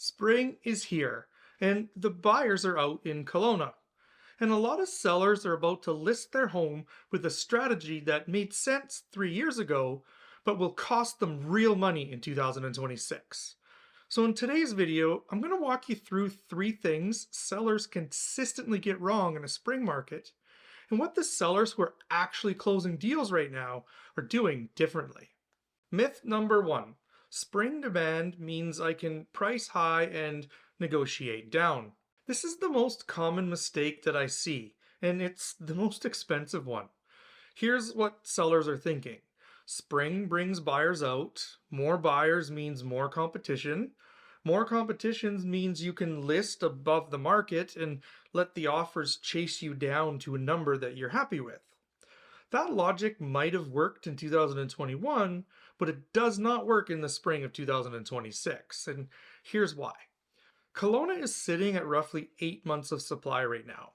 Spring is here, and the buyers are out in Kelowna. And a lot of sellers are about to list their home with a strategy that made sense 3 years ago, but will cost them real money in 2026. So in today's video, I'm going to walk you through 3 things sellers consistently get wrong in a spring market, and what the sellers who are actually closing deals right now are doing differently. Myth number 1. Spring demand means I can price high and negotiate down. This is the most common mistake that I see, and it's the most expensive one. Here's what sellers are thinking. Spring brings buyers out. More buyers means more competition. More competition means you can list above the market and let the offers chase you down to a number that you're happy with. That logic might have worked in 2021, but it does not work in the spring of 2026, and here's why. Kelowna is sitting at roughly 8 months of supply right now.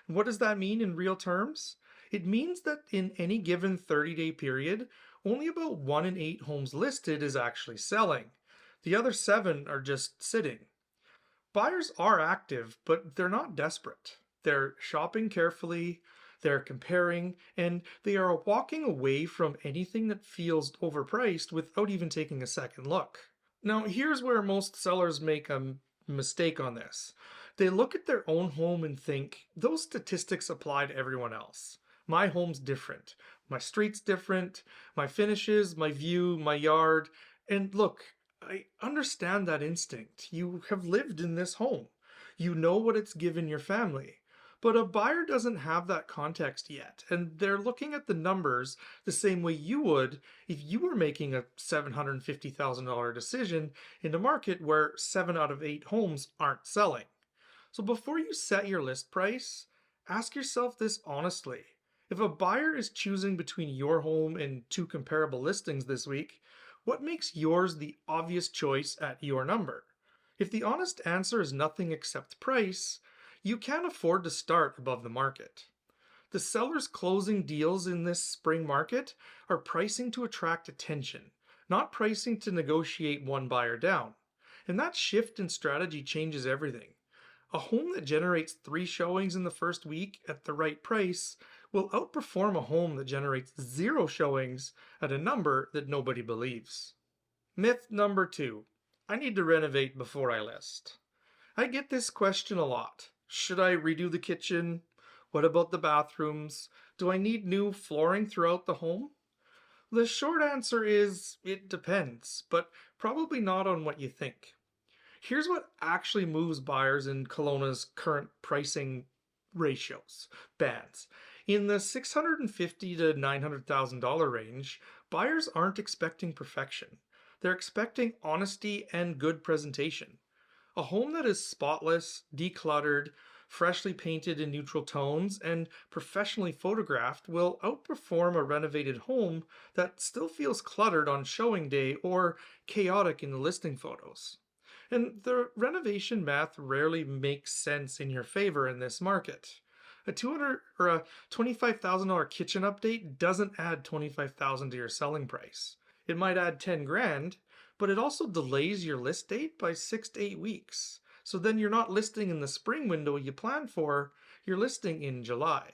And what does that mean in real terms? It means that in any given 30-day period, only about 1 in 8 homes listed is actually selling. The other 7 are just sitting. Buyers are active, but they're not desperate. They're shopping carefully, they're comparing, and they are walking away from anything that feels overpriced without even taking a second look. Now, here's where most sellers make a mistake on this. They look at their own home and think, those statistics apply to everyone else. My home's different. My street's different. My finishes, my view, my yard. And look, I understand that instinct. You have lived in this home. You know what it's given your family. But a buyer doesn't have that context yet, and they're looking at the numbers the same way you would if you were making a $750,000 decision in a market where 7 out of 8 homes aren't selling. So before you set your list price, ask yourself this honestly. If a buyer is choosing between your home and 2 comparable listings this week, what makes yours the obvious choice at your number? If the honest answer is nothing except price, you can't afford to start above the market. The sellers closing deals in this spring market are pricing to attract attention, not pricing to negotiate one buyer down. And that shift in strategy changes everything. A home that generates 3 showings in the first week at the right price will outperform a home that generates 0 showings at a number that nobody believes. Myth number 2. I need to renovate before I list. I get this question a lot. Should I redo the kitchen? What about the bathrooms? Do I need new flooring throughout the home? The short answer is it depends, but probably not on what you think. Here's what actually moves buyers in Kelowna's current pricing bands. In the $650,000 to $900,000 range, buyers aren't expecting perfection. They're expecting honesty and good presentation. A home that is spotless, decluttered, freshly painted in neutral tones, and professionally photographed will outperform a renovated home that still feels cluttered on showing day or chaotic in the listing photos. And the renovation math rarely makes sense in your favor in this market. A $200 or a $25,000 kitchen update doesn't add $25,000 to your selling price. It might add 10 grand, but it also delays your list date by 6 to 8 weeks. So then you're not listing in the spring window you planned for, you're listing in July.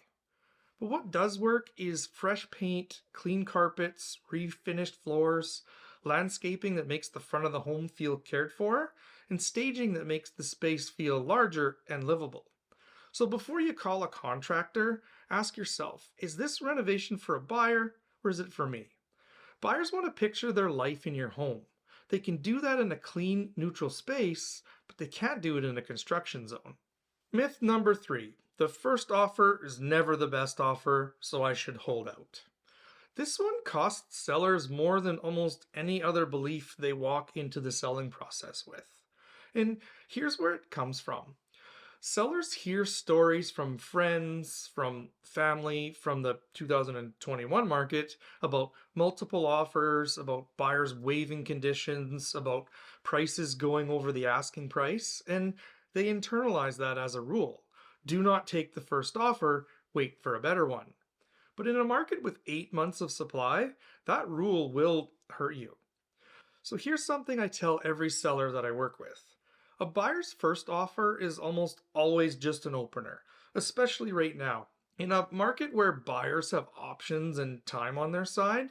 But what does work is fresh paint, clean carpets, refinished floors, landscaping that makes the front of the home feel cared for, and staging that makes the space feel larger and livable. So before you call a contractor, ask yourself, is this renovation for a buyer or is it for me? Buyers want to picture their life in your home. They can do that in a clean, neutral space, but they can't do it in a construction zone. Myth number 3. The first offer is never the best offer, so I should hold out. This one costs sellers more than almost any other belief they walk into the selling process with. And here's where it comes from. Sellers hear stories from friends, from family, from the 2021 market about multiple offers, about buyers waiving conditions, about prices going over the asking price, and they internalize that as a rule. Do not take the first offer, wait for a better one. But in a market with 8 months of supply, that rule will hurt you. So here's something I tell every seller that I work with. A buyer's first offer is almost always just an opener, especially right now. In a market where buyers have options and time on their side,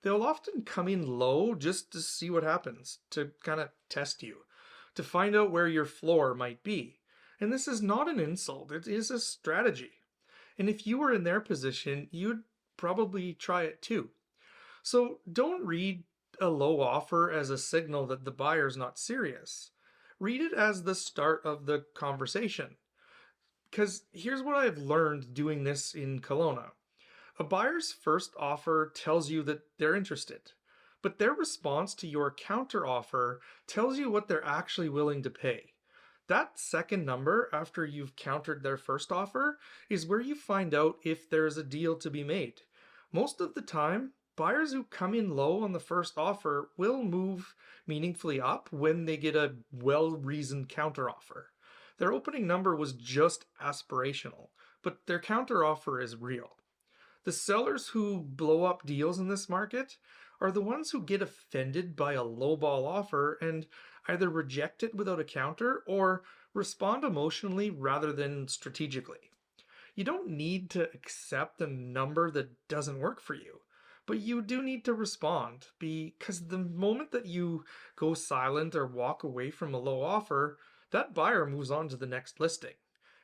they'll often come in low just to see what happens, to kind of test you, to find out where your floor might be. And this is not an insult, it is a strategy. And if you were in their position, you'd probably try it too. So don't read a low offer as a signal that the buyer's not serious. Read it as the start of the conversation. Because here's what I've learned doing this in Kelowna. A buyer's first offer tells you that they're interested, but their response to your counter offer tells you what they're actually willing to pay. That second number after you've countered their first offer is where you find out if there's a deal to be made. Most of the time, buyers who come in low on the first offer will move meaningfully up when they get a well-reasoned counteroffer. Their opening number was just aspirational, but their counteroffer is real. The sellers who blow up deals in this market are the ones who get offended by a lowball offer and either reject it without a counter or respond emotionally rather than strategically. You don't need to accept a number that doesn't work for you, but you do need to respond because the moment that you go silent or walk away from a low offer, that buyer moves on to the next listing.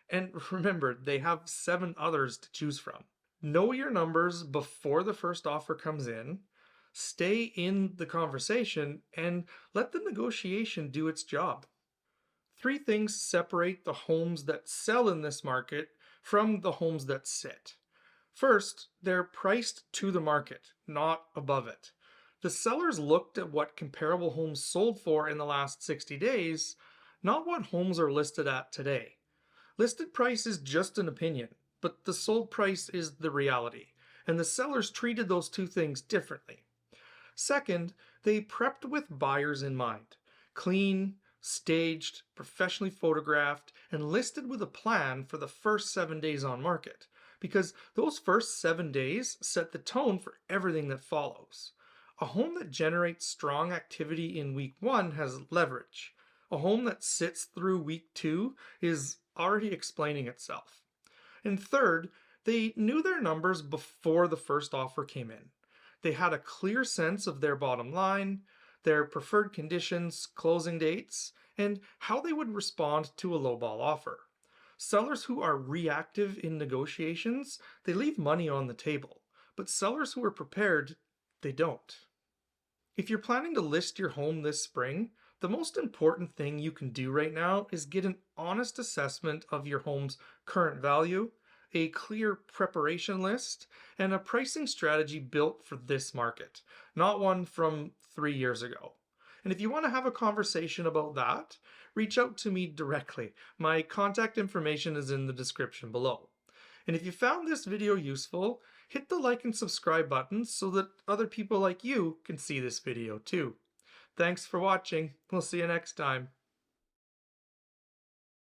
And remember, they have 7 others to choose from. Know your numbers before the first offer comes in, stay in the conversation, and let the negotiation do its job. 3 things separate the homes that sell in this market from the homes that sit. First, they're priced to the market, not above it. The sellers looked at what comparable homes sold for in the last 60 days, not what homes are listed at today. Listed price is just an opinion, but the sold price is the reality, and the sellers treated those 2 things differently. Second, they prepped with buyers in mind. Clean, staged, professionally photographed, and listed with a plan for the first 7 days on market, because those first 7 days set the tone for everything that follows. A home that generates strong activity in week 1 has leverage. A home that sits through week 2 is already explaining itself. And third, they knew their numbers before the first offer came in. They had a clear sense of their bottom line, their preferred conditions, closing dates, and how they would respond to a lowball offer. Sellers who are reactive in negotiations, they leave money on the table, but sellers who are prepared, they don't. If you're planning to list your home this spring, the most important thing you can do right now is get an honest assessment of your home's current value, a clear preparation list, and a pricing strategy built for this market, not one from 3 years ago. And if you want to have a conversation about that, reach out to me directly. My contact information is in the description below. And if you found this video useful, hit the like and subscribe buttons so that other people like you can see this video too. Thanks for watching. We'll see you next time.